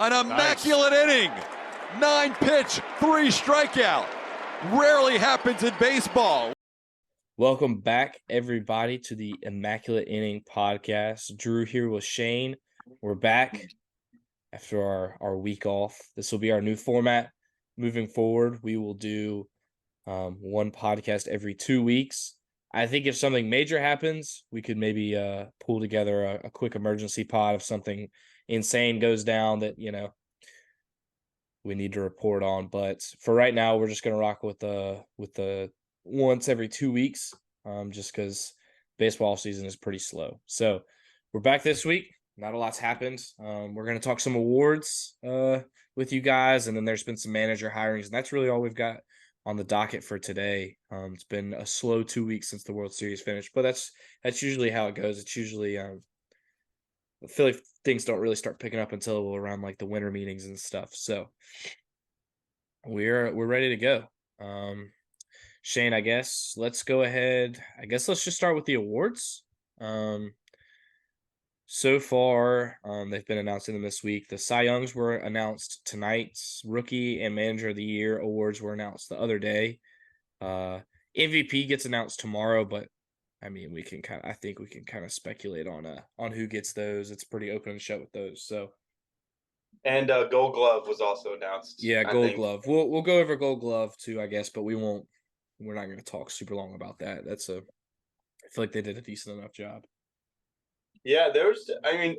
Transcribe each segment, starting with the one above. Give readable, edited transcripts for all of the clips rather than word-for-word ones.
An immaculate inning. 9-pitch, 3 strikeout. Rarely happens in baseball. Welcome back, everybody, to the Immaculate Inning Podcast. Drew here with Shane. We're back after our week off. This will be our new format moving forward. We will do one podcast every 2 weeks. I think if something major happens, we could maybe pull together a quick emergency pod if something insane goes down that, we need to report on. But for right now, we're just going to rock with the once every 2 weeks, just because baseball season is pretty slow. So we're back this week. Not a lot's happened. We're going to talk some awards with you guys, and then there's been some manager hirings, and that's really all we've got on the docket for today. It's been a slow 2 weeks since the World Series finished, but that's usually how it goes. It's usually I feel like things don't really start picking up until around like the winter meetings and stuff. So we're ready to go. Shane, I guess let's go ahead. I guess let's just start with the awards. So far, they've been announcing them this week. The Cy Youngs were announced tonight. Rookie and Manager of the Year awards were announced the other day. MVP gets announced tomorrow, but I mean, I think we can kind of speculate on who gets those. It's pretty open and shut with those. So, and Gold Glove was also announced. Yeah, Gold Glove. We'll go over Gold Glove too, I guess, but we're not going to talk super long about that. I feel like they did a decent enough job. Yeah,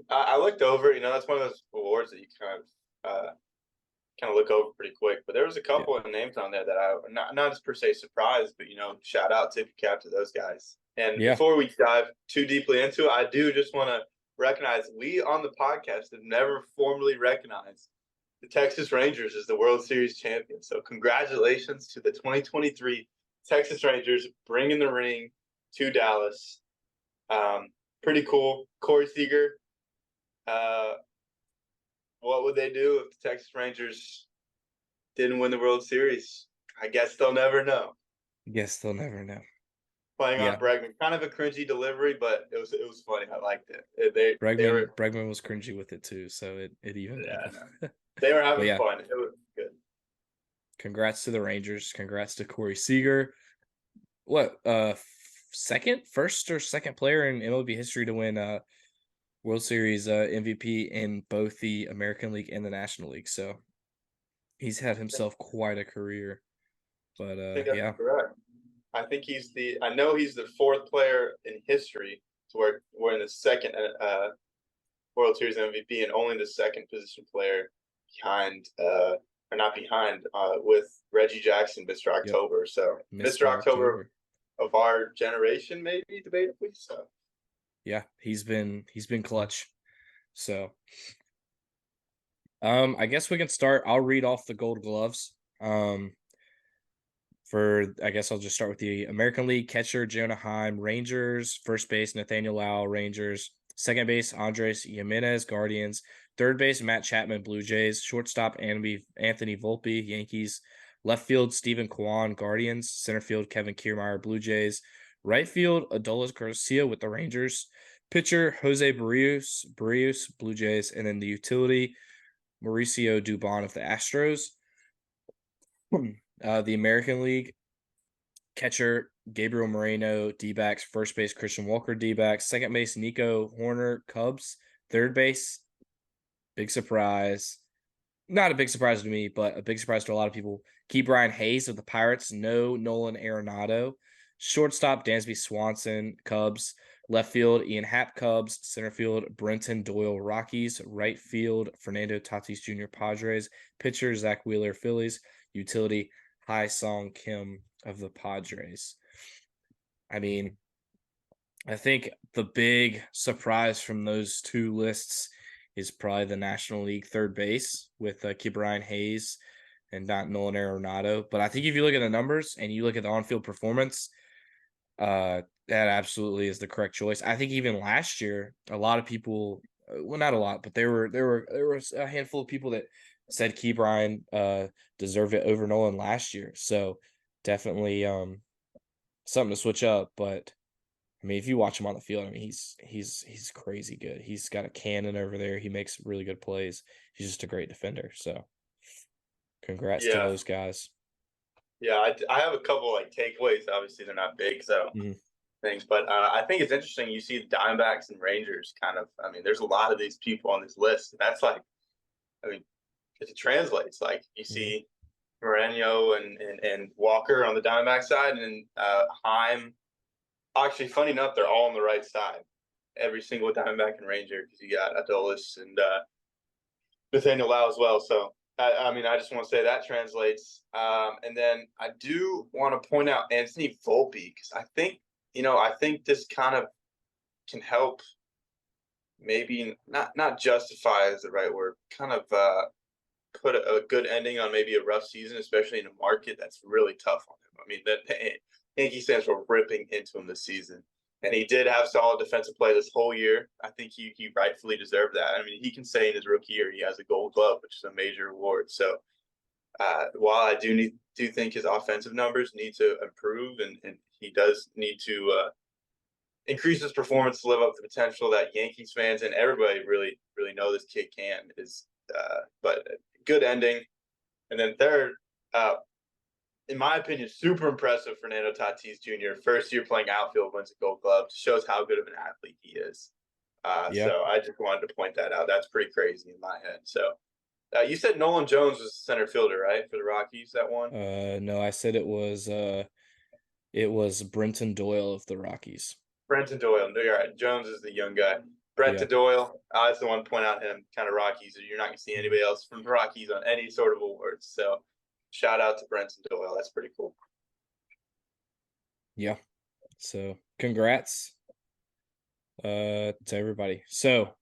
I looked over, that's one of those awards that you kind of look over pretty quick. But there was a couple of names on there that I not as per se surprised, but shout out, tip your cap to those guys. And before we dive too deeply into it, I do just want to recognize we on the podcast have never formally recognized the Texas Rangers as the World Series champion. So congratulations to the 2023 Texas Rangers bringing the ring to Dallas. Pretty cool. Corey Seager. What would they do if the Texas Rangers didn't win the World Series? I guess they'll never know. Playing on Bregman, kind of a cringy delivery, but it was funny. I liked it. Bregman was cringy with it too, so it even. Yeah, they were having fun. It was good. Congrats to the Rangers. Congrats to Corey Seager. What first or second player in MLB history to win World Series MVP in both the American League and the National League. So he's had himself quite a career. But I think that's correct. I think he's the fourth player in history to win the second World Series MVP, and only the second position player with Reggie Jackson, Mr. October. So Mr. October of our generation, maybe debatably. So yeah, he's been clutch. So I guess we can start. I'll read off the Gold Gloves. I guess I'll just start with the American League catcher, Jonah Heim, Rangers. First base, Nathaniel Lau, Rangers. Second base, Andres Jimenez, Guardians. Third base, Matt Chapman, Blue Jays. Shortstop, Anthony Volpe, Yankees. Left field, Stephen Kwan, Guardians. Center field, Kevin Kiermaier, Blue Jays. Right field, Adolis Garcia with the Rangers. Pitcher, Jose Barrios, Blue Jays. And then the utility, Mauricio Dubon of the Astros. The American League catcher, Gabriel Moreno, D-backs. First base, Christian Walker, D-backs. Second base, Nico Horner, Cubs. Third base, big surprise. Not a big surprise to me, but a big surprise to a lot of people. Ke'Bryan Hayes of the Pirates. No Nolan Arenado. Shortstop, Dansby Swanson, Cubs. Left field, Ian Happ, Cubs. Center field, Brenton Doyle, Rockies. Right field, Fernando Tatis Jr., Padres. Pitcher, Zach Wheeler, Phillies. Utility, Hai-Song Kim of the Padres. I mean, I think the big surprise from those two lists is probably the National League third base with Ke'Bryan Hayes and not Nolan Arenado. But I think if you look at the numbers and you look at the on-field performance, that absolutely is the correct choice. I think even last year, a lot of people, well, not a lot, but there was a handful of people that said Ke'Bryan deserved it over Nolan last year. So definitely something to switch up. But I mean, if you watch him on the field, I mean, he's crazy good. He's got a cannon over there. He makes really good plays. He's just a great defender. So, congrats to Yeah. those guys. Yeah, I have a couple like takeaways. Obviously, they're not big, so things. But I think it's interesting. You see the Diamondbacks and Rangers kind of. I mean, there's a lot of these people on this list. That's like, I mean, it translates. Like you see Moreno and Walker on the Diamondback side, and Heim. Actually, funny enough, they're all on the right side. Every single Diamondback and Ranger, because you got Adolis and Nathaniel Lau as well. So I mean, I just want to say that translates. And then I do want to point out Anthony Volpe, because I think this kind of can help, maybe not justify is the right word, kind of put a good ending on maybe a rough season, especially in a market that's really tough on him. I mean, that Yankee fans were ripping into him this season. And he did have solid defensive play this whole year. I think he rightfully deserved that. I mean, he can say in his rookie year he has a Gold Glove, which is a major award. So while I do think his offensive numbers need to improve, and he does need to increase his performance to live up to the potential that Yankees fans and everybody really know this kid can, but good ending. And then third, in my opinion, super impressive Fernando Tatis Jr. First year playing outfield, wins a Gold Glove. Shows how good of an athlete he is. So I just wanted to point that out. That's pretty crazy in my head. So you said Nolan Jones was the center fielder, right, for the Rockies, that one? No, I said it was Brenton Doyle of the Rockies. Brenton Doyle. You're right. Jones is the young guy. Brett Doyle, I just want to point out him, kind of Rockies. You're not going to see anybody else from the Rockies on any sort of awards. So shout out to Brenton Doyle. That's pretty cool. Yeah. So congrats to everybody. So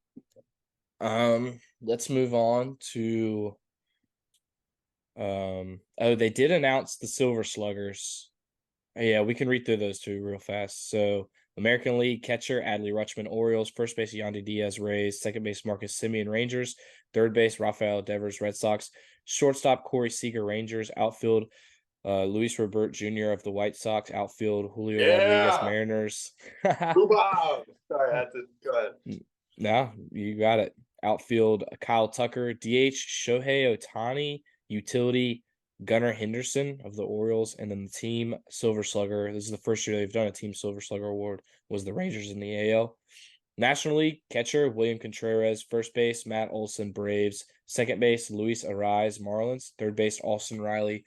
let's move on to they did announce the Silver Sluggers. Yeah, we can read through those two real fast. So American League catcher Adley Rutschman, Orioles. First base Yandy Diaz, Rays. Second base Marcus Semien, Rangers. Third base Rafael Devers, Red Sox. Shortstop Corey Seager, Rangers. Outfield Luis Robert Jr. of the White Sox. Outfield Julio Rodriguez, Mariners. Sorry, I had to go ahead. No, you got it. Outfield Kyle Tucker, DH Shohei Ohtani, utility Gunnar Henderson of the Orioles, and then the team Silver Slugger. This is the first year they've done a team Silver Slugger award. Was the Rangers in the AL. National League catcher William Contreras, first base Matt Olson, Braves, second base Luis Arraez, Marlins, third base Austin Riley,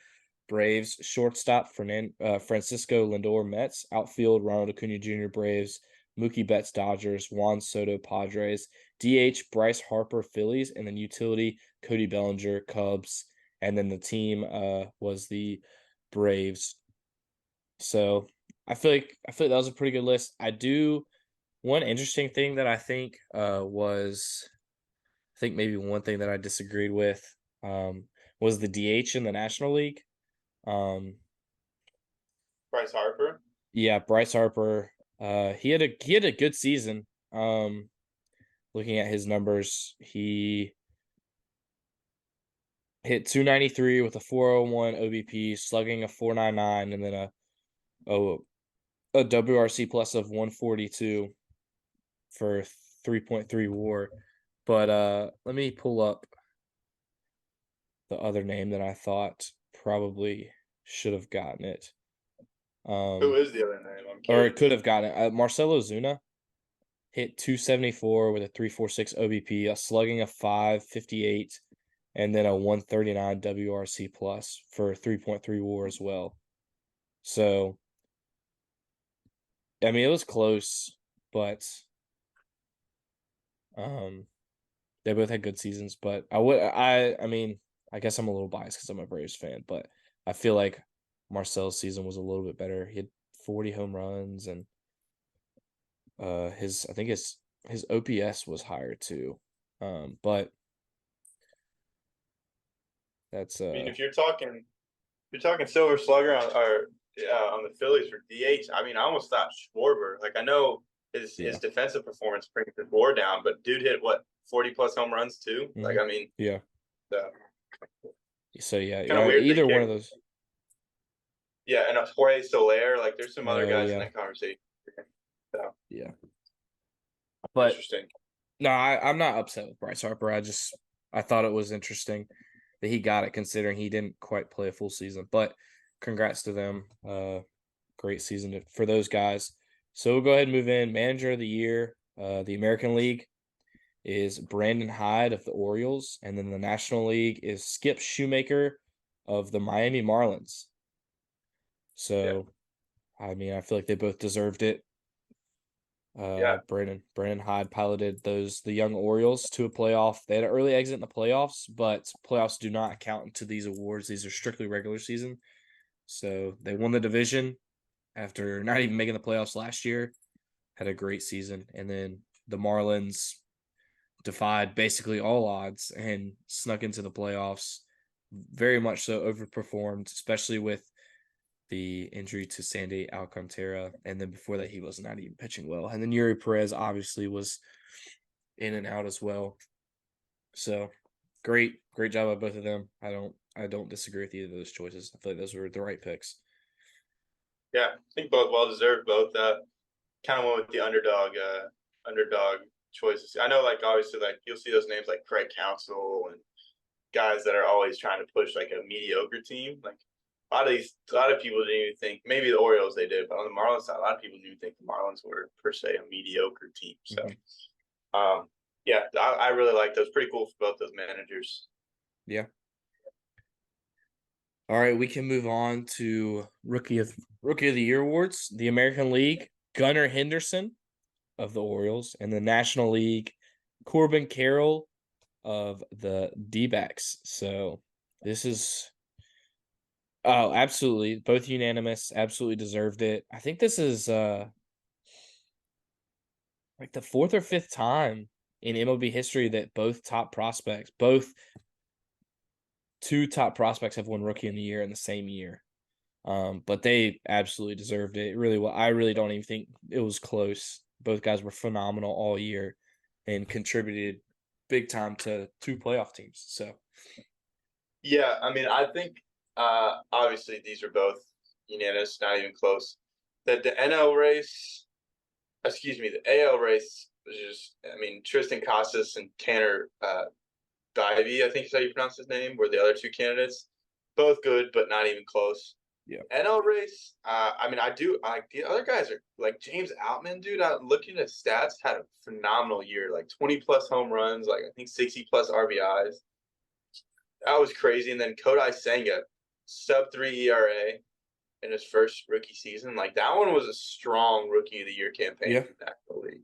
Braves, shortstop Francisco Lindor, Mets, outfield Ronald Acuna Jr., Braves, Mookie Betts, Dodgers, Juan Soto, Padres, DH Bryce Harper, Phillies, and then utility Cody Bellinger, Cubs, and then the team was the Braves. So I feel like that was a pretty good list. One interesting thing that I think was, I think maybe one thing that I disagreed with was the DH in the National League. Bryce Harper. Yeah, Bryce Harper. He had a good season. Looking at his numbers, he hit 293 with a 401 OBP, slugging a 499, and then a WRC plus of 142 for 3.3 WAR. But let me pull up the other name that I thought probably should have gotten it. Who is the other name? Or it could have gotten it. Marcell Ozuna hit 274 with a 346 OBP, a slugging of 558, and then a 139 WRC plus for 3.3 WAR as well. So, I mean, it was close, but they both had good seasons. But I mean, I guess I'm a little biased because I'm a Braves fan, but I feel like Marcel's season was a little bit better. He had 40 home runs, and his OPS was higher too. But that's I mean, if you're talking Silver Slugger on the Phillies for DH, I mean, I almost thought Schwarber. Like, I know his defensive performance brings the WAR down, but dude hit 40 plus home runs too. Mm-hmm. Like, I mean, yeah. So weird either one of those. Yeah, and Jorge Soler, like there's some other guys in that conversation. So Yeah. But interesting. no, I'm not upset with Bryce Harper. I thought it was interesting that he got it, considering he didn't quite play a full season. But congrats to them. Great season for those guys. So we'll go ahead and move in. Manager of the year, the American League is Brandon Hyde of the Orioles, and then the National League is Skip Shoemaker of the Miami Marlins. So, I mean, I feel like they both deserved it. Brandon Hyde piloted the young Orioles to a playoff. They had an early exit in the playoffs, but playoffs do not count into these awards. These are strictly regular season. So they won the division after not even making the playoffs last year. Had a great season, and then the Marlins defied basically all odds and snuck into the playoffs. Very much so overperformed, especially with the injury to Sandy Alcantara, and then before that he was not even pitching well. And then Yuri Perez obviously was in and out as well. So great job by both of them. I don't disagree with either of those choices. I feel like those were the right picks. Yeah, I think both well deserved. Both kind of went with the underdog choices. I know, like obviously, like you'll see those names like Craig Counsell and guys that are always trying to push like a mediocre team. Like a lot of people didn't even think, maybe the Orioles they did, but on the Marlins side, a lot of people didn't think the Marlins were per se a mediocre team. So, yeah, I really like those. Pretty cool for both those managers. Yeah. All right, we can move on to rookie of the year awards. The American League, Gunnar Henderson of the Orioles, and the National League, Corbin Carroll of the D-backs. So this is absolutely both unanimous, absolutely deserved it. I think this is like the fourth or fifth time in MLB history that both two top prospects have won Rookie of the Year in the same year. But they absolutely deserved it. Really well. I really don't even think it was close. Both guys were phenomenal all year and contributed big time to two playoff teams. So Yeah, I mean, I think obviously these are both unanimous, not even close. That the AL race was just, I mean, Tristan Casas and Tanner Bivey, I think is how you pronounce his name, were the other two candidates. Both good, but not even close. Yeah. NL race, I mean, the other guys are like James Outman, dude. Looking at stats, had a phenomenal year, like 20 plus home runs, like I think 60 plus RBIs. That was crazy. And then Kodai Senga, sub-3 ERA in his first rookie season. Like that one was a strong rookie of the year campaign Yeah. from that league.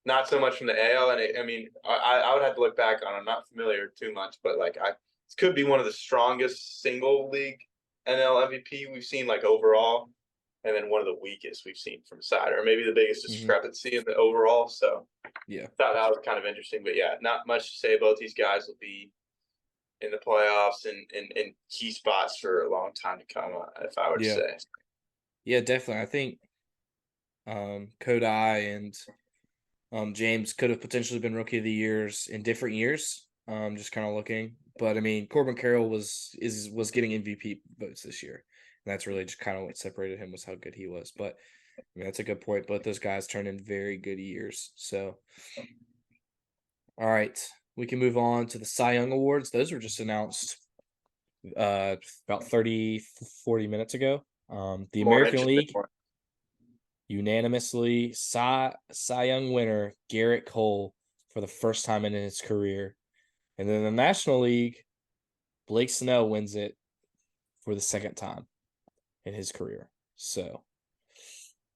Not so much from the AL, and I would have to look back on. I'm not familiar too much, but like this could be one of the strongest single league NL MVP we've seen like overall, and then one of the weakest we've seen from side, or maybe the biggest discrepancy in the overall. So yeah, thought that was kind of interesting, but yeah, not much to say. Both these guys will be in the playoffs and in key spots for a long time to come, if I would say. Yeah, definitely. I think Kodai and James could have potentially been rookie of the years in different years. Just kind of looking, but I mean, Corbin Carroll was getting MVP votes this year, and that's really just kind of what separated him, was how good he was. But I mean, that's a good point. Both those guys turned in very good years. So, all right, we can move on to the Cy Young Awards. Those were just announced about 30, 40 minutes ago. The American League, unanimously, Cy Young winner Garrett Cole for the first time in his career. And then the National League, Blake Snell wins it for the second time in his career. So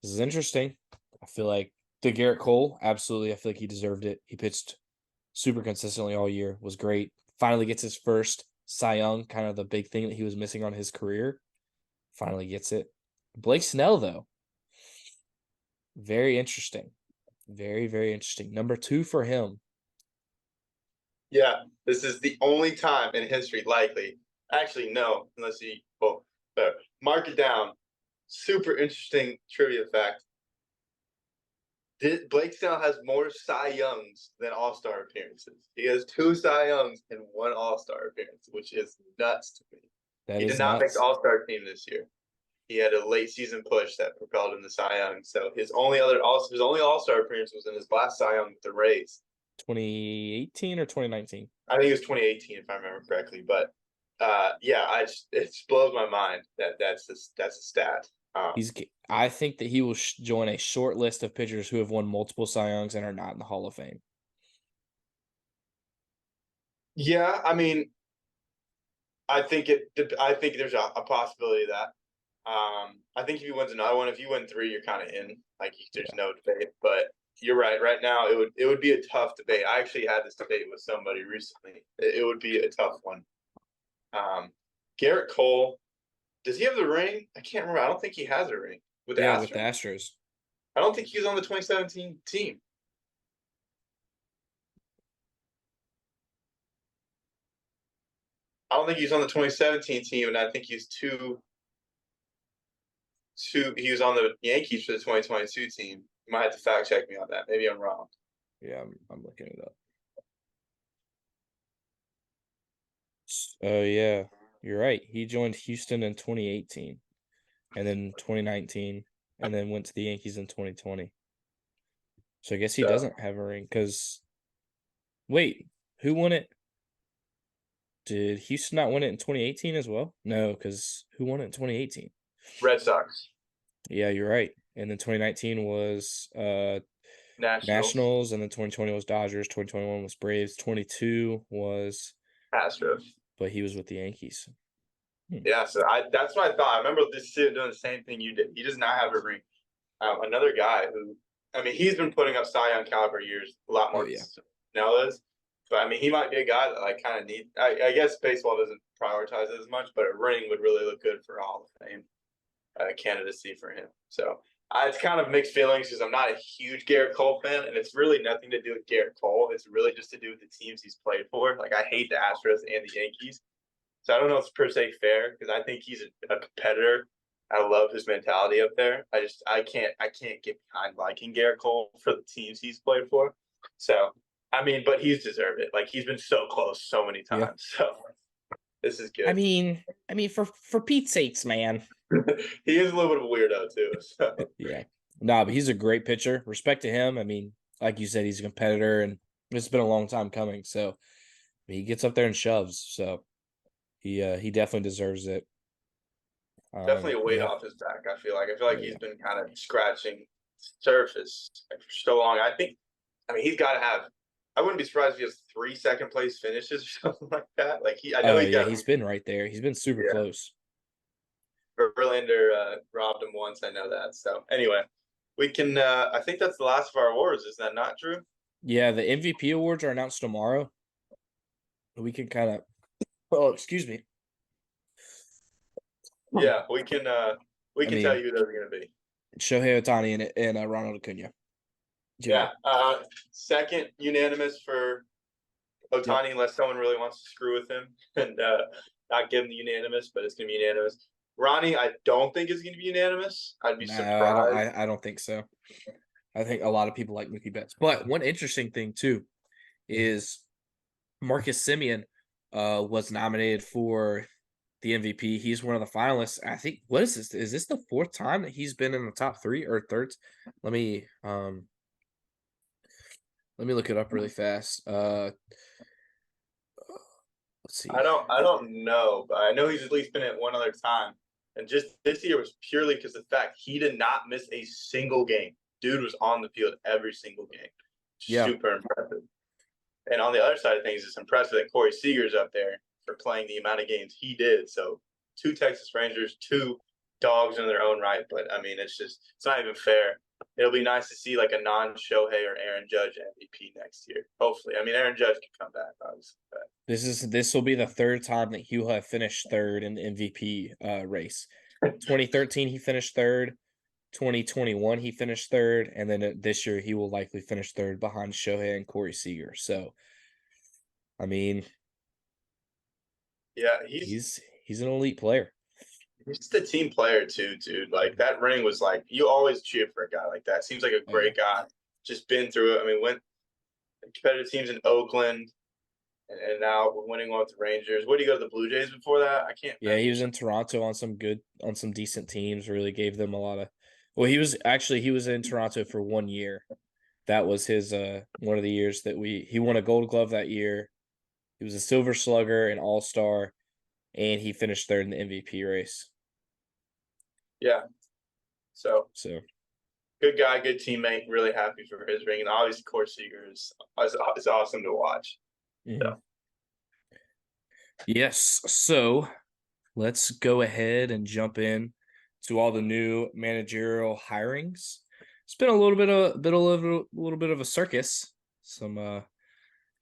this is interesting. I feel like Garrett Cole, absolutely. I feel like he deserved it. He pitched super consistently all year, was great. Finally gets his first Cy Young, kind of the big thing that he was missing on his career. Finally gets it. Blake Snell, though, very interesting. Very, very interesting. Number 2 for him. Yeah, this is the only time in history, likely. Actually, no, unless you mark it down. Super interesting trivia fact. Blake Snell has more Cy Youngs than All-Star appearances. He has 2 Cy Youngs and 1 All-Star appearance, which is nuts to me. He did not make the All-Star team this year. he had a late season push that propelled him to Cy Young. So his only All-Star appearance was in his last Cy Young with the Rays. 2018 or 2019? I think it was 2018 if I remember correctly. But it just blows my mind that that's a stat. I think that he will join a short list of pitchers who have won multiple Cy Youngs and are not in the Hall of Fame. Yeah, I mean, I think there's a possibility of that. I think if he wins another one, if you win 3, you're kind of in. Like, there's no debate. But you're right. Right now, it would be a tough debate. I actually had this debate with somebody recently. It would be a tough one. Garrett Cole, does he have the ring? I can't remember. I don't think he has a ring with the Astros. With the Astros. I don't think he was on the 2017 team. I don't think he's on the 2017 team, and I think he's he was on the Yankees for the 2022 team. You might have to fact check me on that. Maybe I'm wrong. Yeah, I'm looking it up. Oh, yeah, you're right. He joined Houston in 2018, and then 2019, and then went to the Yankees in 2020. So I guess he doesn't have a ring because – wait, who won it? Did Houston not win it in 2018 as well? No, because who won it in 2018? Red Sox. Yeah, you're right. And then 2019 was Nationals, and then 2020 was Dodgers. 2021 was Braves. 22 was Astros. But he was with the Yankees. Yeah, so that's what I thought. I remember this dude doing the same thing you did. He does not have a ring. Another guy who, I mean, he's been putting up Cy Young caliber years a lot more than Snell is. But, I mean, he might be a guy that I kind of need. I guess baseball doesn't prioritize it as much, but a ring would really look good for Hall of Fame candidacy for him. So it's kind of mixed feelings because I'm not a huge Garrett Cole fan, and it's really nothing to do with Garrett Cole. It's really just to do with the teams he's played for. Like, I hate the Astros and the Yankees. So I don't know if it's per se fair because I think he's a competitor. I love his mentality up there. I can't get behind liking Garrett Cole for the teams he's played for. So I mean, but he's deserved it. Like, he's been so close so many times. Yeah. So this is good. I mean, for Pete's sakes, man. He is a little bit of a weirdo too. So yeah. No, but he's a great pitcher. Respect to him. I mean, like you said, he's a competitor, and it's been a long time coming. So he gets up there and shoves. So he definitely deserves it. Definitely a weight off his back. I feel like he's been kind of scratching surface for so long. I mean, he's got to have. I wouldn't be surprised if he has 3 second-place finishes or something like that. Like he's been right there. He's been super close. Verlander robbed him once. I know that. So anyway, we can. I think that's the last of our awards. Is that not true? Yeah, the MVP awards are announced tomorrow. We can kind of. Oh, excuse me. Yeah, we can. We can tell you who those are going to be. Shohei Ohtani and Ronald Acuna. Yeah. Second unanimous for Ohtani, unless someone really wants to screw with him and not give him the unanimous, but it's going to be unanimous. Ronnie, I don't think is going to be unanimous. I'd be surprised. I don't think so. I think a lot of people like Mookie Betts. But one interesting thing, too, is Marcus Semien was nominated for the MVP. He's one of the finalists. I think, what is this? Is this the 4th time that he's been in the top 3 or 3rd? Let me look it up really fast. Let's see. I don't know, but I know he's at least been at one other time. And just this year was purely because of the fact he did not miss a single game. Dude was on the field every single game. Super impressive. And on the other side of things, it's impressive that Corey Seager's up there for playing the amount of games he did. So 2 Texas Rangers, 2 dogs in their own right. But, I mean, it's not even fair. It'll be nice to see like a non-Shohei or Aaron Judge MVP next year. Hopefully. I mean, Aaron Judge can come back, obviously. But this will be the 3rd time that he will have finished 3rd in the MVP race. 2013 he finished 3rd. 2021 he finished 3rd, and then this year he will likely finish 3rd behind Shohei and Corey Seager. So, I mean, yeah, he's an elite player. He's just a team player too, dude. Like, that ring was like, you always cheer for a guy like that. Seems like a great guy. Just been through it. I mean, went competitive teams in Oakland, and now winning one with the Rangers. What did he go to the Blue Jays before that? I can't. Yeah, he was in Toronto on some decent teams. Really gave them a lot of. Well, he was in Toronto for 1 year. That was his one of the years that he won a Gold Glove that year. He was a Silver Slugger, an All-Star, and he finished third in the MVP race. Yeah. So So good guy, good teammate. Really happy for his ring, and obviously Corey Seager is awesome to watch. So. Yes. So let's go ahead and jump in to all the new managerial hirings. It's been a little bit of a circus. A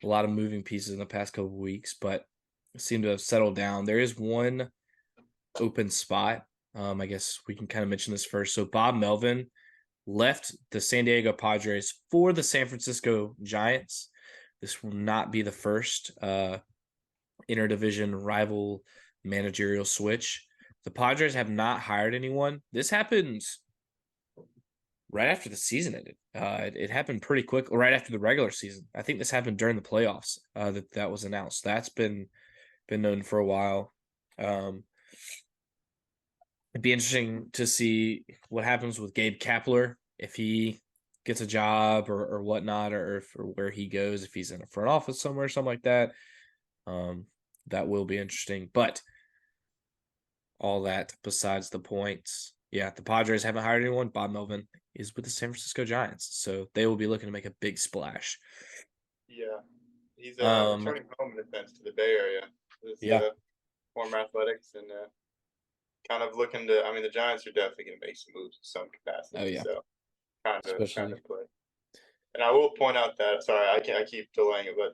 lot of moving pieces in the past couple of weeks, but seem to have settled down. There is one open spot. I guess we can kind of mention this first. So Bob Melvin left the San Diego Padres for the San Francisco Giants. This will not be the first interdivision rival managerial switch. The Padres have not hired anyone. This happened right after the season ended. It happened pretty quick, right after the regular season. I think this happened during the playoffs. That was announced. That's been known for a while. It'd be interesting to see what happens with Gabe Kapler if he gets a job or whatnot, or where he goes, if he's in a front office somewhere, something like that. That will be interesting. But all that besides the points. Yeah, the Padres haven't hired anyone. Bob Melvin is with the San Francisco Giants, so they will be looking to make a big splash. Yeah, he's returning home in a sense to the Bay Area. Former Athletics and kind of looking to. I mean, the Giants are definitely going to make some moves in some capacity. Oh yeah, so kind of play. And I will point out that I keep delaying it, but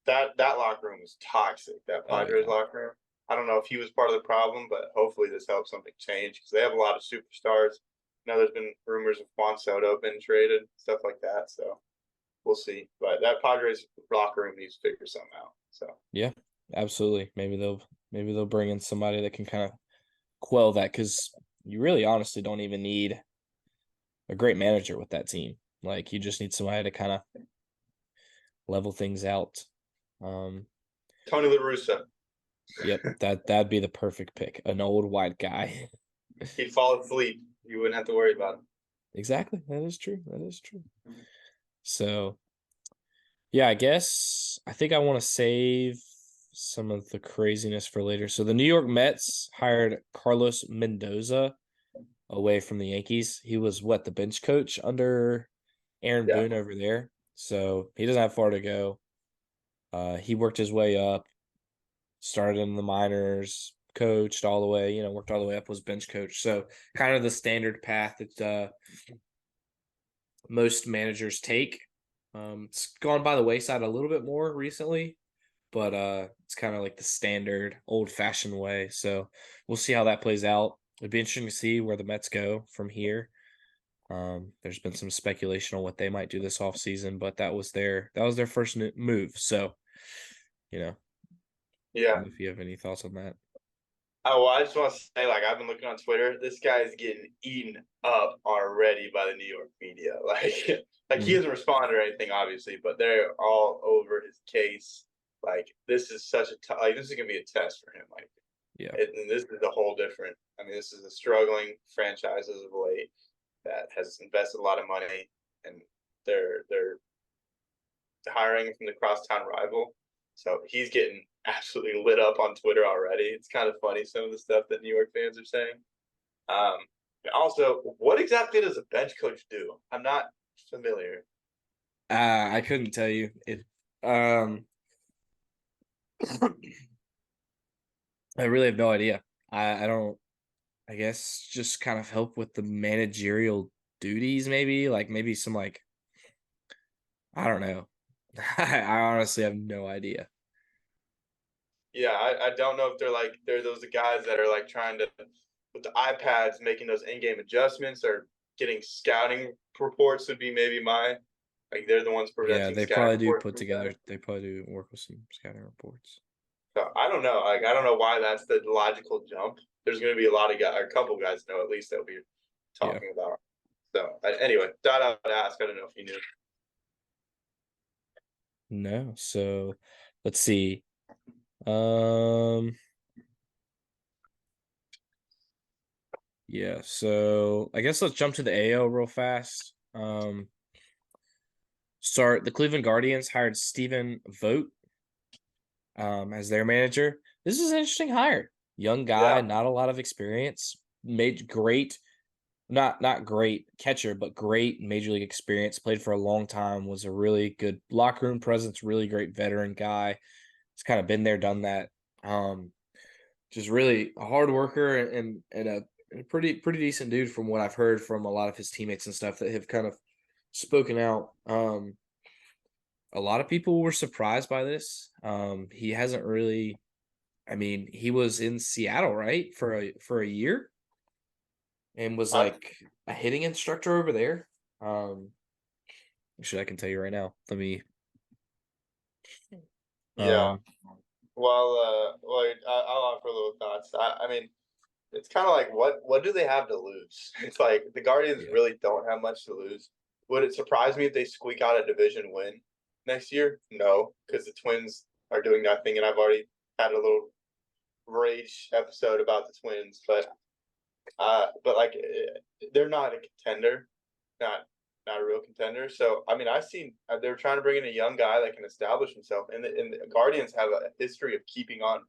that locker room was toxic. That Padres locker room. I don't know if he was part of the problem, but hopefully this helps something change because they have a lot of superstars. There's been rumors of Juan Soto been traded, stuff like that. So we'll see. But that Padres locker room needs to figure something out. So yeah, absolutely. Maybe they'll bring in somebody that can kind of quell that, because you really honestly don't even need a great manager with that team. Like, you just need somebody to kind of level things out. Tony La Russa. Yep, that'd be the perfect pick. An old white guy. He'd fall asleep. You wouldn't have to worry about him. Exactly. That is true. So, yeah, I think I want to save some of the craziness for later. So the New York Mets hired Carlos Mendoza away from the Yankees. He was the bench coach under Aaron Boone over there. So he doesn't have far to go. He worked his way up, started in the minors, coached all the way, worked all the way up, was bench coach. So kind of the standard path that most managers take. It's gone by the wayside a little bit more recently, but it's kind of like the standard old-fashioned way. So we'll see how that plays out. It'd be interesting to see where the Mets go from here. There's been some speculation on what they might do this offseason, but that was their first move. So, yeah. If you have any thoughts on that. Oh, well, I just want to say, I've been looking on Twitter. This guy's getting eaten up already by the New York media. He hasn't responded or anything, obviously, but they're all over his case. This is such a this is gonna be a test for him. And this is a whole different. I mean, this is a struggling franchise as of late that has invested a lot of money, and they're hiring from the crosstown rival. So he's getting absolutely lit up on Twitter already. It's kind of funny, some of the stuff that New York fans are saying. Also, what exactly does a bench coach do? I'm not familiar. I couldn't tell you. I really have no idea. I don't. I guess just kind of help with the managerial duties, maybe. Maybe some I don't know. I honestly have no idea. Yeah, I don't know if they're those guys that are trying to, with the iPads, making those in-game adjustments or getting scouting reports would be maybe they're the ones presenting. Yeah, they probably do put together. They probably do work with some scouting reports. So I don't know. I don't know why that's the logical jump. There's going to be a couple guys know at least that we'll be talking about. So anyway, thought I would ask. I don't know if you knew. No. So Let's see. Yeah, so I guess let's jump to the AL real fast. The Cleveland Guardians hired Stephen Vogt as their manager. This is an interesting hire. Young guy, Yeah. not a lot of experience. Made great, not great catcher, but great major league experience. Played for a long time. Was a really good locker room presence. Really great veteran guy. He's kind of been there, done that. Just really a hard worker and a pretty decent dude from what I've heard from a lot of his teammates and stuff that have kind of spoken out. A lot of people were surprised by this. He hasn't really. I mean, he was in Seattle, right, for a year, and was I, like a hitting instructor over there. Actually, I can tell you right now. Let me. yeah. Um, I'll offer a little thoughts. I mean, it's kind of like what do they have to lose? It's like the Guardians yeah, really don't have much to lose. Would it surprise me if they squeak out a division win next year? No, because the Twins are doing nothing, and I've already had a little rage episode about the Twins, but like they're not a contender, not not a real contender. So I mean, I've seen they're trying to bring in a young guy that can establish himself, and the Guardians have a history of keeping on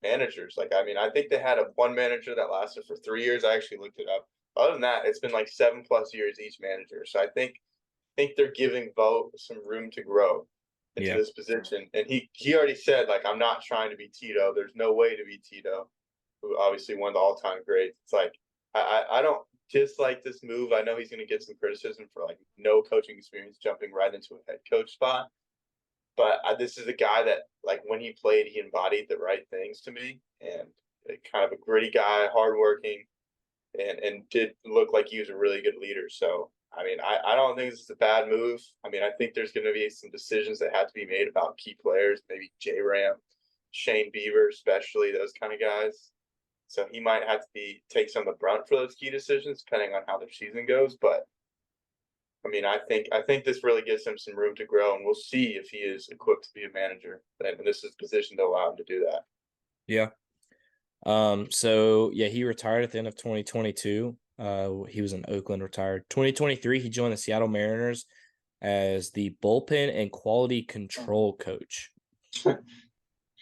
managers. Like I mean, I think they had a one manager that lasted for 3 years. I actually looked it up. Other than that, it's been like 7+ years each manager. So I think they're giving Vogt some room to grow into yeah, this position. And he already said like I'm not trying to be Tito. There's no way to be Tito, who obviously one of the all time greats. It's like I don't dislike this move. I know he's going to get some criticism for like no coaching experience jumping right into a head coach spot. But this is a guy that like when he played, he embodied the right things to me, and kind of a gritty guy, hardworking, and did look like he was a really good leader. So I mean, I don't think this is a bad move. I mean, I think there's going to be some decisions that have to be made about key players, maybe J Ram, Shane Bieber, especially those kind of guys. So he might have to take some of the brunt for those key decisions, depending on how their season goes. But I mean, I think this really gives him some room to grow, and we'll see if he is equipped to be a manager. And this is positioned to allow him to do that. yeah. So yeah, he retired at the end of 2022. He was in Oakland, retired. 2023, he joined the Seattle Mariners as the bullpen and quality control coach.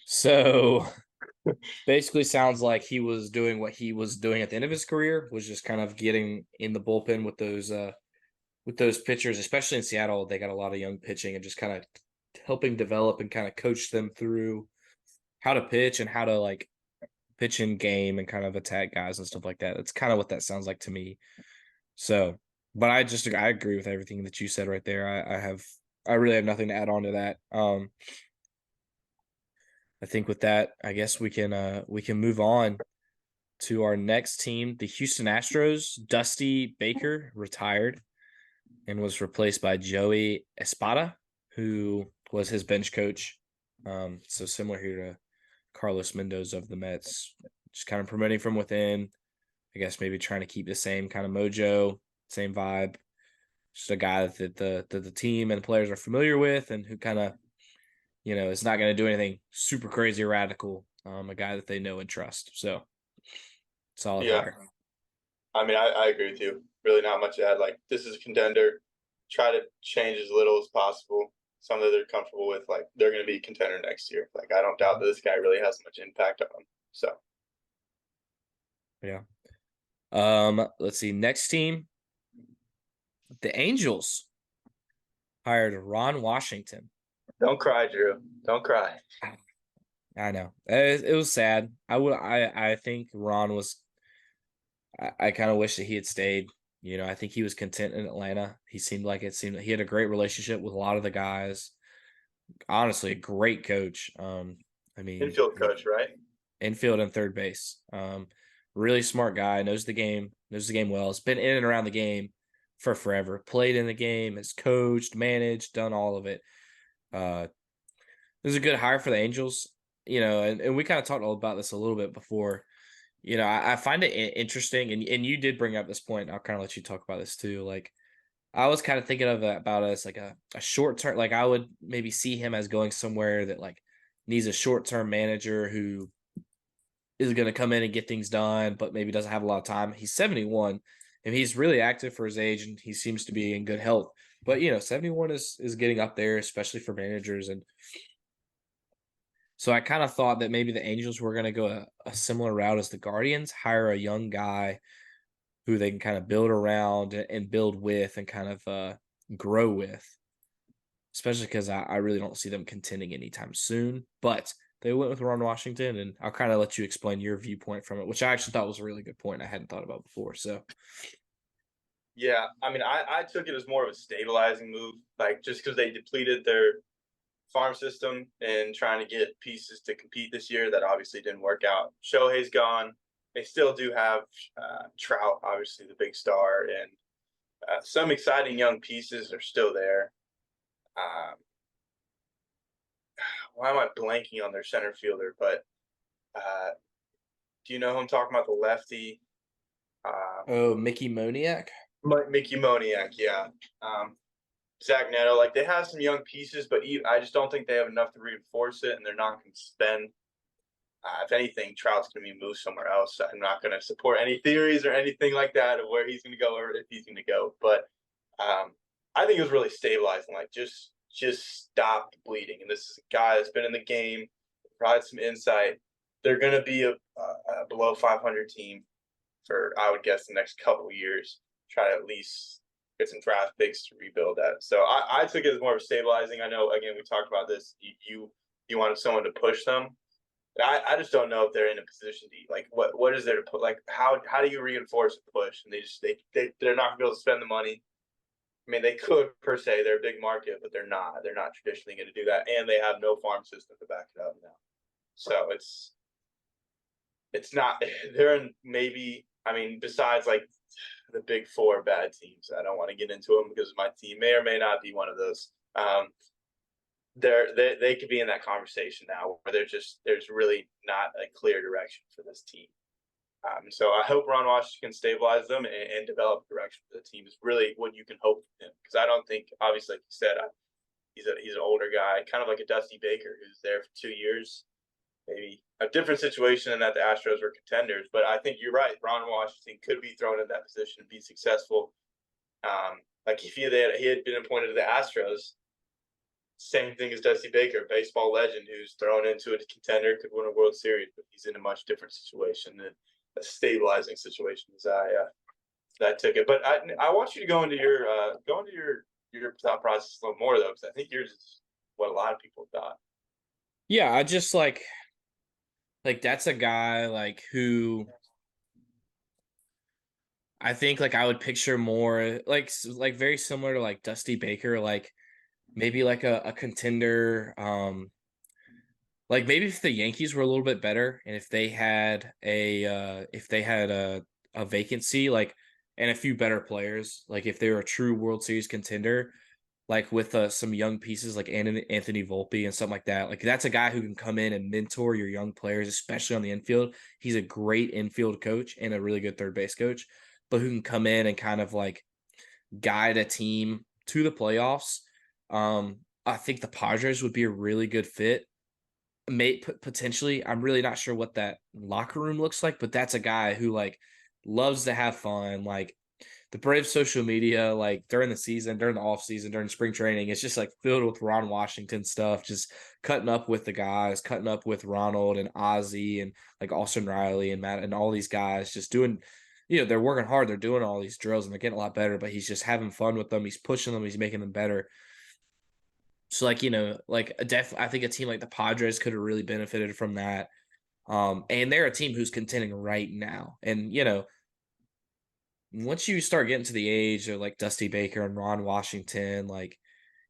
So basically sounds like he was doing what he was doing at the end of his career, was just kind of getting in the bullpen with those pitchers, especially in Seattle. They got a lot of young pitching and just kind of helping develop and kind of coach them through how to pitch and how to like pitch in game and kind of attack guys and stuff like that. That's kind of what that sounds like to me. So, but I agree with everything that you said right there. I really have nothing to add on to that. I think with that, I guess we can move on to our next team, the Houston Astros. Dusty Baker retired and was replaced by Joey Espada, who was his bench coach. So similar here to Carlos Mendoza of the Mets, just kind of promoting from within. I guess maybe trying to keep the same kind of mojo, same vibe. Just a guy that the team and the players are familiar with, and who kind of is not going to do anything super crazy or radical. A guy that they know and trust. So solid Yeah, hire. I mean, I agree with you. Really, not much to add. Like this is a contender. Try to change as little as possible. Something that they're comfortable with. Like they're going to be a contender next year. Like I don't doubt that this guy really has much impact on them. So Yeah. Let's see. Next team, the Angels hired Ron Washington. don't cry, Drew. Don't cry. I know it was sad. I think Ron was. I kind of wish that he had stayed. I think he was content in Atlanta. It seemed like he had a great relationship with a lot of the guys. Honestly, a great coach. I mean, Infield coach, right? infield and third base. Really smart guy, knows the game well. Has been in and around the game for forever. Played in the game, has coached, managed, done all of it. This is a good hire for the Angels. And we kind of talked all about this a little bit before. I find it interesting, and you did bring up this point. I'll kind of let you talk about this too. Like, I was kind of thinking of about it as like a short term. Like, I would maybe see him as going somewhere that like needs a short-term manager who is going to come in and get things done, but maybe doesn't have a lot of time. He's 71, and he's really active for his age, and he seems to be in good health. But 71 is getting up there, especially for managers. And so I kind of thought that maybe the Angels were going to go a similar route as the Guardians, hire a young guy who they can kind of build around and build with and kind of grow with, especially because I really don't see them contending anytime soon. But they went with Ron Washington, and I'll kind of let you explain your viewpoint from it, which I actually thought was a really good point I hadn't thought about before. So, Yeah, I mean, I took it as more of a stabilizing move, like just because they depleted their farm system and trying to get pieces to compete this year. That obviously didn't work out. Shohei's gone. They still do have Trout, obviously the big star, and some exciting young pieces are still there. Why am I blanking on their center fielder? But do you know who I'm talking about? The lefty. Mickey Moniak. Mickey Moniak, yeah. Zach Neto, like they have some young pieces, but I just don't think they have enough to reinforce it, and they're not going to spend. If anything, Trout's going to be moved somewhere else. I'm not going to support any theories or anything like that of where he's going to go or if he's going to go. But I think it was really stabilizing. Like just stop the bleeding. And this is a guy that's been in the game, provided some insight. They're going to be a below 500 team for, I would guess, the next couple of years. Try to at least get some draft picks to rebuild that. So I took it as more of stabilizing. I know, again, we talked about this. You wanted someone to push them. I just don't know if they're in a position to like what is there to put, like how do you reinforce a push? And they're not gonna be able to spend the money. I mean, they could per se, they're a big market, but they're not traditionally going to do that, and they have no farm system to back it up now. So it's not, they're in, maybe, I mean, besides like the big four bad teams, I don't want to get into them because my team may or may not be one of those. They could be in that conversation now where there's really not a clear direction for this team. So I hope Ron Washington can stabilize them and develop a direction for the team is really what you can hope for him. Because I don't think, obviously, like you said, he's an older guy, kind of like a Dusty Baker who's there for 2 years. Maybe a different situation in that the Astros were contenders. But I think you're right. Ron Washington could be thrown in that position and be successful. Like if he had been appointed to the Astros, same thing as Dusty Baker, baseball legend who's thrown into a contender, could win a World Series, but he's in a much different situation than a stabilizing situation as I took it. But I want you to go into your thought process a little more though, because I think yours is what a lot of people thought. Yeah, I just like that's a guy like who I think like I would picture more like very similar to like Dusty Baker, like maybe like a contender. Like maybe if the Yankees were a little bit better and if they had a vacancy, like, and a few better players, like if they were a true World Series contender, like with some young pieces like Anthony Volpe and something like that. Like that's a guy who can come in and mentor your young players, especially on the infield. He's a great infield coach and a really good third base coach, but who can come in and kind of like guide a team to the playoffs. I think the Padres would be a really good fit. Potentially, I'm really not sure what that locker room looks like, but that's a guy who like loves to have fun. Like the Braves social media, like during the season, during the off season, during spring training, it's just like filled with Ron Washington stuff, just cutting up with the guys, cutting up with Ronald and Ozzie and like Austin Riley and Matt and all these guys just doing, they're working hard. They're doing all these drills and they're getting a lot better, but he's just having fun with them. He's pushing them. He's making them better. So like, I think a team like the Padres could have really benefited from that. And they're a team who's contending right now. And, once you start getting to the age of like Dusty Baker and Ron Washington, like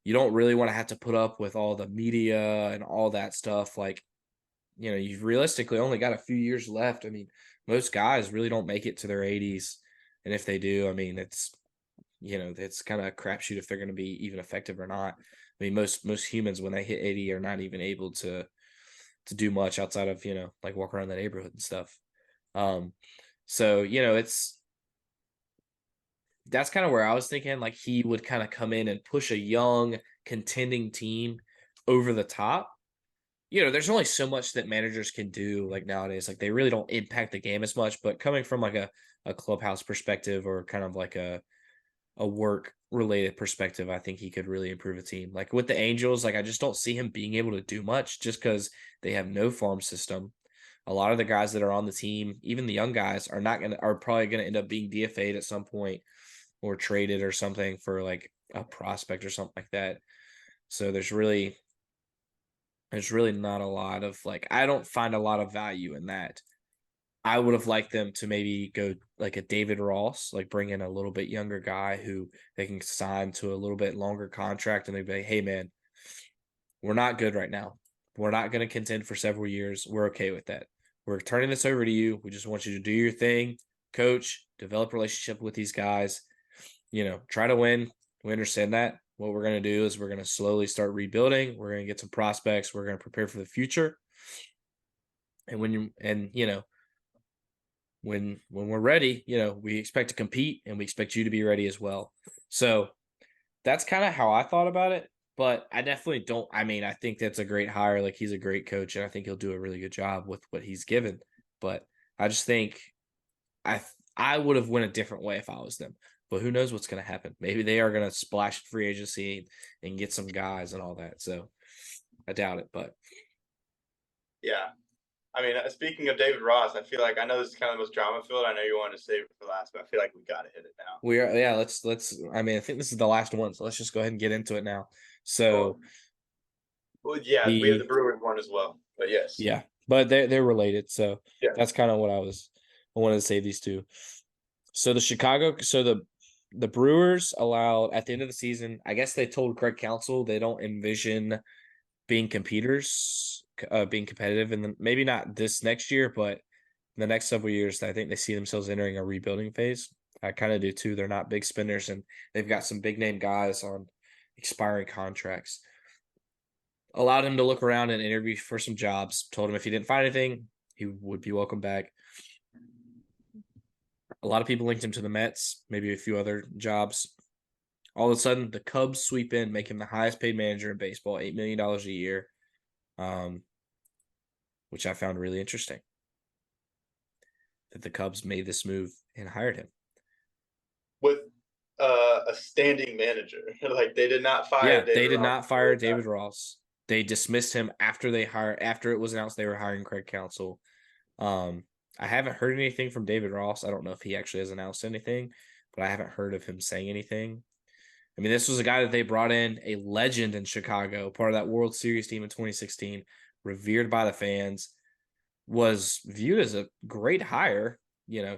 you don't really want to have to put up with all the media and all that stuff. Like, you've realistically only got a few years left. I mean, most guys really don't make it to their 80s. And if they do, I mean, it's kind of a crapshoot if they're going to be even effective or not. I mean, most humans when they hit 80 are not even able to do much outside of, like walk around the neighborhood and stuff. So, that's kind of where I was thinking, like he would kind of come in and push a young contending team over the top. there's only so much that managers can do like nowadays. Like they really don't impact the game as much, but coming from like a clubhouse perspective or kind of like a work related perspective, I think he could really improve a team. Like with the Angels, like I just don't see him being able to do much just because they have no farm system. A lot of the guys that are on the team, even the young guys, are probably gonna end up being DFA'd at some point or traded or something for like a prospect or something like that. So there's really not a lot of like I don't find a lot of value in that. I would have liked them to maybe go like a David Ross, like bring in a little bit younger guy who they can sign to a little bit longer contract, and they'd be like, hey man, we're not good right now. We're not going to contend for several years. We're okay with that. We're turning this over to you. We just want you to do your thing, coach, develop a relationship with these guys, try to win. We understand that. What we're going to do is we're going to slowly start rebuilding. We're going to get some prospects. We're going to prepare for the future. And when we're ready, we expect to compete and we expect you to be ready as well. So that's kind of how I thought about it. But I definitely don't. I mean, I think that's a great hire. Like he's a great coach, and I think he'll do a really good job with what he's given. But I just think I would have went a different way if I was them. But who knows what's going to happen? Maybe they are going to splash free agency and get some guys and all that. So I doubt it. But Yeah. I mean, speaking of David Ross, I feel like I know this is kind of the most drama filled. I know you wanted to save it for last, but I feel like we got to hit it now. we are, yeah. Let's. I mean, I think this is the last one, so let's just go ahead and get into it now. So, well, yeah, we have the Brewers one as well, but yes, yeah, but they're related. So yeah, that's kind of what I wanted to save these two. So the Brewers allowed at the end of the season. I guess they told Craig Counsell they don't envision being being competitive, and maybe not this next year, but in the next several years, I think they see themselves entering a rebuilding phase. I kind of do too. They're not big spenders, and they've got some big name guys on expiring contracts. Allowed him to look around and interview for some jobs. Told him if he didn't find anything, he would be welcome back. A lot of people linked him to the Mets, maybe a few other jobs. All of a sudden, the Cubs sweep in, make him the highest paid manager in baseball, $8 million a year, which I found really interesting. That the Cubs made this move and hired him. With a standing manager. Like they did not fire David they did Ross not fire David Ross. They dismissed him after it was announced they were hiring Craig Counsell. I haven't heard anything from David Ross. I don't know if he actually has announced anything, but I haven't heard of him saying anything. I mean, this was a guy that they brought in, a legend in Chicago, part of that World Series team in 2016, revered by the fans, was viewed as a great hire.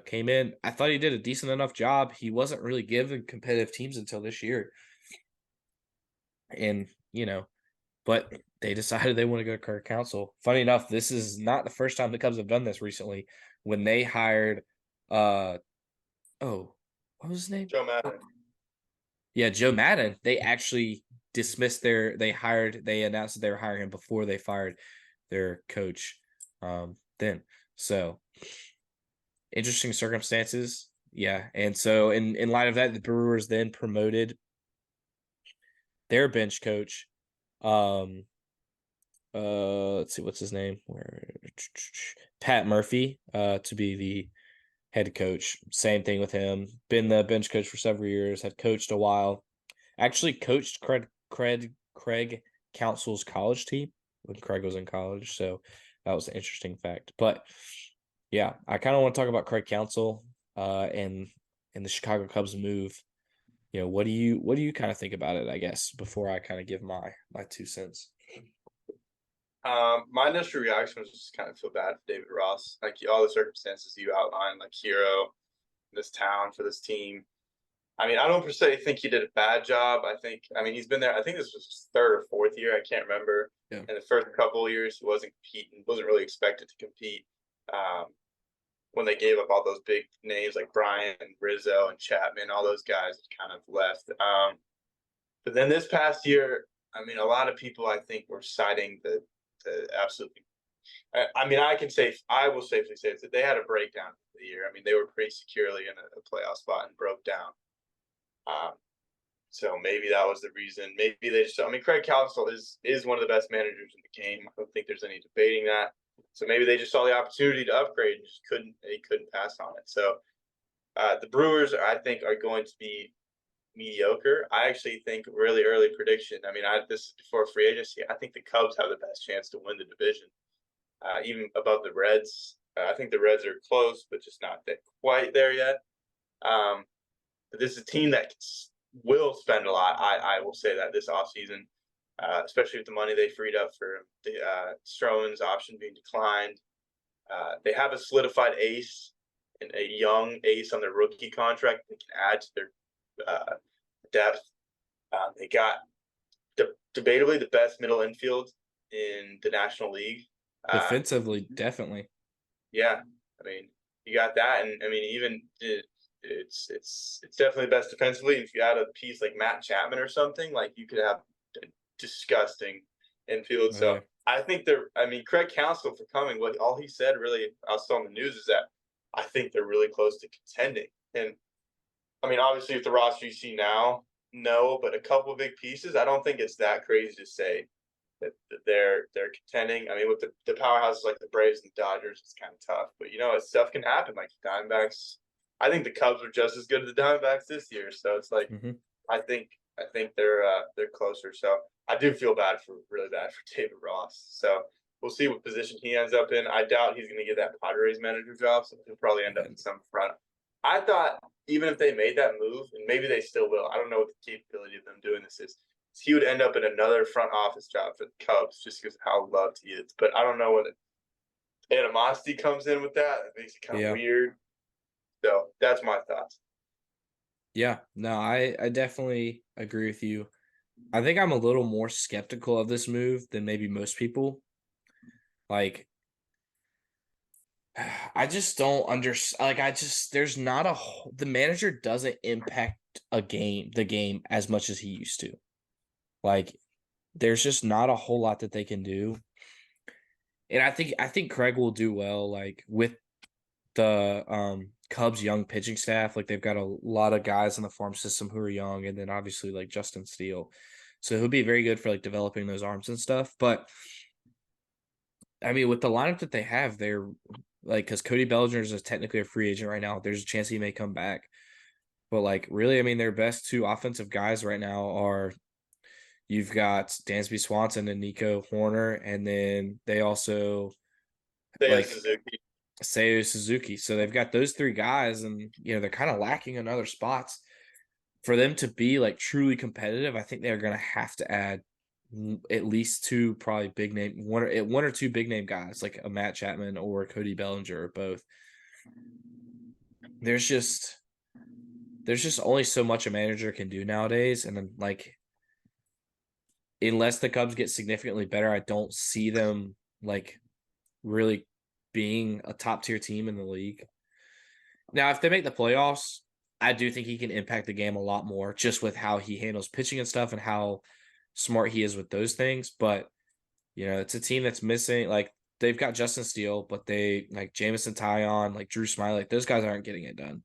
Came in. I thought he did a decent enough job. He wasn't really given competitive teams until this year. And, but they decided they want to go to Craig Counsell. Funny enough, this is not the first time the Cubs have done this recently. When they hired, what was his name? Joe Madden. Yeah, Joe Madden. They actually dismissed they announced that they were hiring him before they fired their coach. Then, so interesting circumstances. Yeah, and so in light of that, the Brewers then promoted their bench coach. Let's see, what's his name? Pat Murphy, to be the head coach. Same thing with him. Been the bench coach for several years. Had coached a while. Actually, coached Craig Counsell's college team when Craig was in college. So that was an interesting fact. But yeah, I kind of want to talk about Craig Counsell and the Chicago Cubs move. What do you kind of think about it, I guess, before I kind of give my 2 cents? My initial reaction was just kind of feel bad for David Ross. Like all the circumstances you outlined, like hero, this town for this team. I mean, I don't per se think he did a bad job. I mean, he's been there. I think this was his third or fourth year. I can't remember. Yeah. In the first couple of years, he wasn't competing, wasn't really expected to compete. When they gave up all those big names like Bryant and Rizzo and Chapman, all those guys kind of left. But then this past year, I mean, a lot of people I think were citing the absolutely. I mean, I will safely say that they had a breakdown for the year. I mean, they were pretty securely in a playoff spot and broke down. So maybe that was the reason. Maybe they just. I mean, Craig Counsell is one of the best managers in the game. I don't think there's any debating that. So maybe they just saw the opportunity to upgrade and just couldn't pass on it. So the Brewers, I think, are going to be mediocre. I actually think really early prediction. I mean, this is before free agency. I think the Cubs have the best chance to win the division, even above the Reds. I think the Reds are close, but just not quite there yet. But this is a team that will spend a lot. I will say that this offseason, especially with the money they freed up for the Stroman's option being declined. They have a solidified ace and a young ace on their rookie contract that can add to their depth. They got debatably the best middle infield in the National League. Defensively, definitely. Yeah, I mean, you got that, and I mean, even it's definitely best defensively. If you add a piece like Matt Chapman or something, like you could have a disgusting infield. So Yeah. I think I mean, Craig Counsell for coming. What all he said really, I saw on the news is that I think they're really close to contending. And I mean, obviously, with the roster you see now, no, but a couple of big pieces. I don't think it's that crazy to say that they're contending. I mean, with the powerhouses like the Braves and the Dodgers, it's kind of tough. But stuff can happen. Like the Diamondbacks, I think the Cubs were just as good as the Diamondbacks this year. So it's like I think they're closer. So I do feel really bad for David Ross. So we'll see what position he ends up in. I doubt he's going to get that Padres manager job. So he'll probably end up in some front. I thought even if they made that move, and maybe they still will, I don't know what the capability of them doing this is. He would end up in another front office job for the Cubs just because of how loved he is. But I don't know when animosity comes in with that. It makes it kind of weird. So that's my thoughts. Yeah, no, I definitely agree with you. I think I'm a little more skeptical of this move than maybe most people. Like, I just don't understand. Like, there's not the manager doesn't impact the game as much as he used to. Like, there's just not a whole lot that they can do. And I think Craig will do well, like, with the Cubs young pitching staff. Like, they've got a lot of guys in the farm system who are young, and then obviously like Justin Steele. So he'll be very good for like developing those arms and stuff. But I mean, with the lineup that they have, they're like, because Cody Bellinger is technically a free agent right now. There's a chance he may come back. But like, really, I mean, their best two offensive guys right now are you've got Dansby Swanson and Nico Horner, and then they also Seiya Suzuki. So they've got those three guys, and they're kind of lacking in other spots. For them to be like truly competitive, I think they're going to have to add at least two probably big name one or two big name guys like a Matt Chapman or Cody Bellinger or both. There's just only so much a manager can do nowadays, and then like unless the Cubs get significantly better, I don't see them like really being a top tier team in the league. Now, if they make the playoffs, I do think he can impact the game a lot more just with how he handles pitching and stuff and how smart he is with those things. But, it's a team that's missing. Like, they've got Justin Steele, but they like Jamison Tyon, like Drew Smiley. Like, those guys aren't getting it done.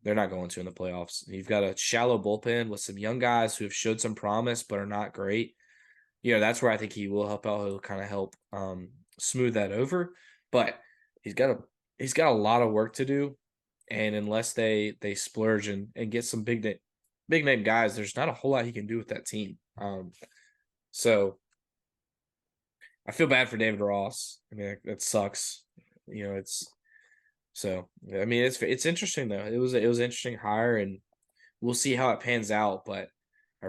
They're not going to in the playoffs. You've got a shallow bullpen with some young guys who have showed some promise but are not great. That's where I think he will help out. He'll kind of help smooth that over. But he's got a lot of work to do. And unless they splurge and get some big name guys, there's not a whole lot he can do with that team. So I feel bad for David Ross. I mean, that sucks. It's so. I mean, it's interesting though. It was an interesting hire, and we'll see how it pans out. But I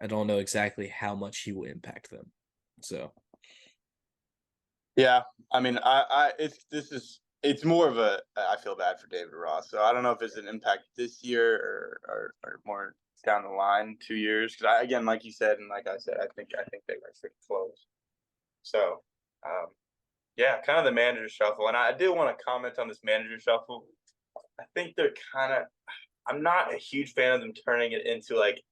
don't know exactly how much he will impact them. So. Yeah, I mean, it's more of I feel bad for David Ross. So I don't know if it's an impact this year or more down the line 2 years. Because again, like you said, and like I said, I think they were pretty close. So, yeah, kind of the manager shuffle. And I did want to comment on this manager shuffle. I think they're I'm not a huge fan of them turning it into like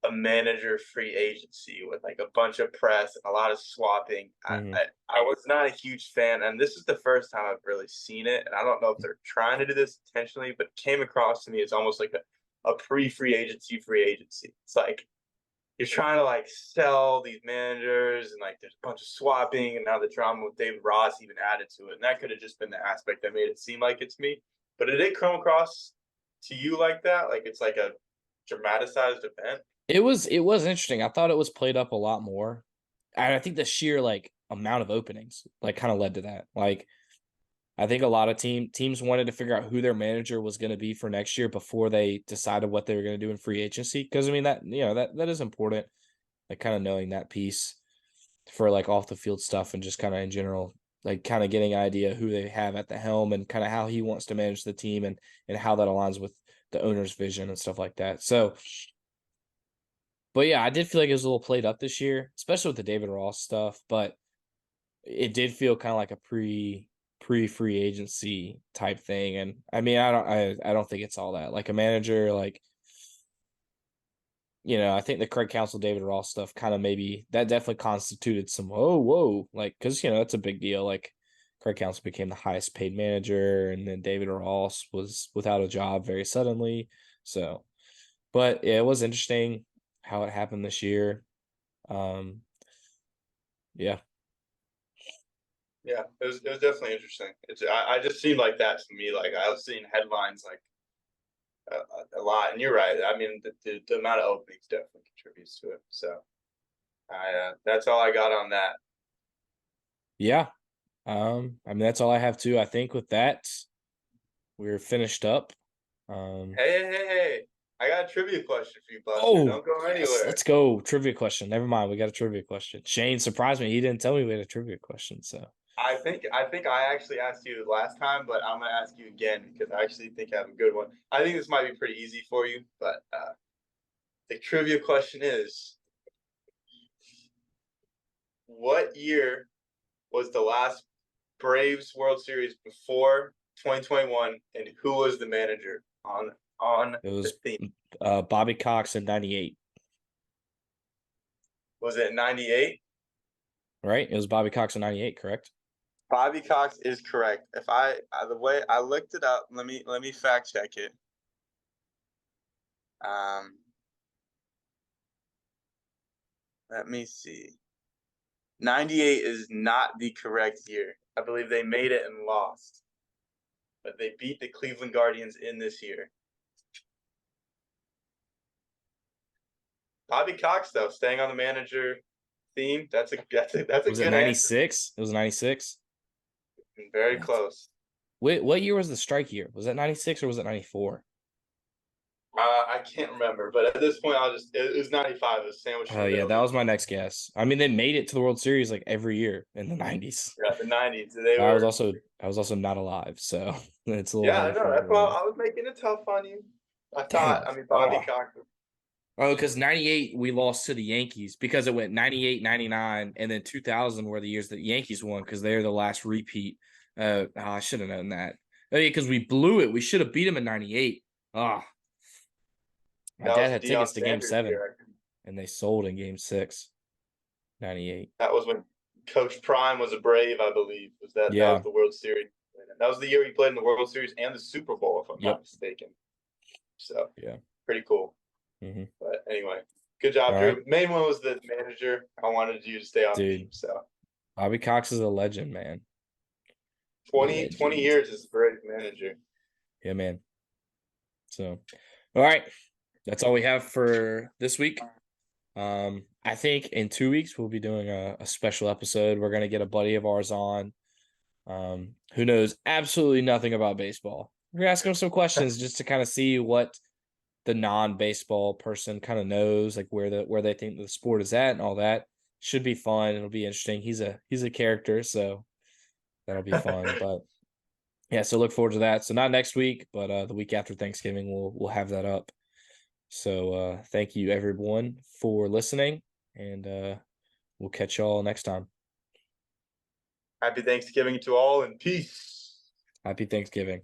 a manager free agency with like a bunch of press and a lot of swapping. Mm-hmm. I was not a huge fan, and this is the first time I've really seen it. And I don't know if they're trying to do this intentionally, but it came across to me as almost like a pre-free agency free agency. It's like you're trying to like sell these managers, and like there's a bunch of swapping, and now the drama with David Ross even added to it. And that could have just been the aspect that made it seem like it's me. But did it come across to you like that? Like it's like a dramatized event? It was interesting. I thought it was played up a lot more. And I think the sheer like amount of openings like kind of led to that. Like I think a lot of teams wanted to figure out who their manager was going to be for next year before they decided what they were going to do in free agency. Because I mean that that is important. Like kind of knowing that piece for like off the field stuff and just kind of in general, like kind of getting an idea who they have at the helm and kind of how he wants to manage the team and how that aligns with the owner's vision and stuff like that. So, but yeah, I did feel like it was a little played up this year, especially with the David Ross stuff. But it did feel kind of like a pre free agency type thing. And I mean, I don't think it's all that. Like a manager, like I think the Craig Counsell, David Ross stuff kind of maybe that definitely constituted some whoa, like because it's a big deal. Like Craig Counsell became the highest paid manager, and then David Ross was without a job very suddenly. So, but yeah, it was interesting how it happened this year. Yeah. Yeah, it was definitely interesting. I just seemed like that to me. Like I was seeing headlines like a lot, and you're right. I mean, the amount of openings definitely contributes to it. So, that's all I got on that. Yeah. I mean that's all I have too. I think with that, we're finished up. Hey! I got a trivia question for you, Buster. Oh, Don't go yes, anywhere. let's go. Trivia question. Never mind. We got a trivia question. Shane surprised me. He didn't tell me we had a trivia question. So I think I actually asked you last time, but I'm gonna ask you again because I actually think I have a good one. I think this might be pretty easy for you, but the trivia question is: what year was the last Braves World Series before 2021, and who was the manager on it the was theme? Bobby Cox in '98, Was it 98? right? It was Bobby Cox in '98, correct? Bobby Cox is correct. If I the way I looked it up, let me fact check it. Um, let me see. 98 is not the correct year. I believe they made it and lost, but they beat the Cleveland Guardians in this year. Bobby Cox, though, staying on the manager theme. That's a Was it good answer. '96? It was '96. Very close. Wait, what year was the strike year? Was that '96 or was it '94? I can't remember, but at this point, it was 95. It was sandwiched in Oh the yeah, middle. that was my next guess. I mean, they made it to the World Series like every year in the '90s. Yeah, the 90s. I was also not alive, so it's a little Yeah, I hard for know. me to That's why remember. I was making it tough on you. Dang. Bobby Oh. Cox. Oh, because 98 we lost to the Yankees because it went 98, 99, and then 2000 were the years that the Yankees won because they're the last repeat. I should have known that. Oh, yeah, because we blew it. We should have beat them in 98. Oh, my That dad was had Deion tickets to game Sanders 7, year. and they sold in game 6, 98. That was when Coach Prime was a Brave, I believe. That was Yeah. the World Series. That was the year he played in the World Series and the Super Bowl, if I'm Yep. not mistaken. So Yeah. pretty cool. Mm-hmm. But anyway, good job, All Drew. right. Main one was the manager. I wanted you to stay on Dude. theme. So Bobby Cox is a legend, man. 20 years as a Brave manager. Yeah, man. So, all right. That's all we have for this week. I think in 2 weeks we'll be doing a special episode. We're gonna get a buddy of ours on, who knows absolutely nothing about baseball. We're gonna ask him some questions just to kind of see what the non-baseball person kind of knows, like where they think the sport is at and all that. Should be fun. It'll be interesting. He's a character, so that'll be fun. But yeah, so look forward to that. So not next week, but the week after Thanksgiving, we'll have that up. So thank you everyone for listening, and we'll catch y'all next time. Happy Thanksgiving to all and peace. Happy Thanksgiving.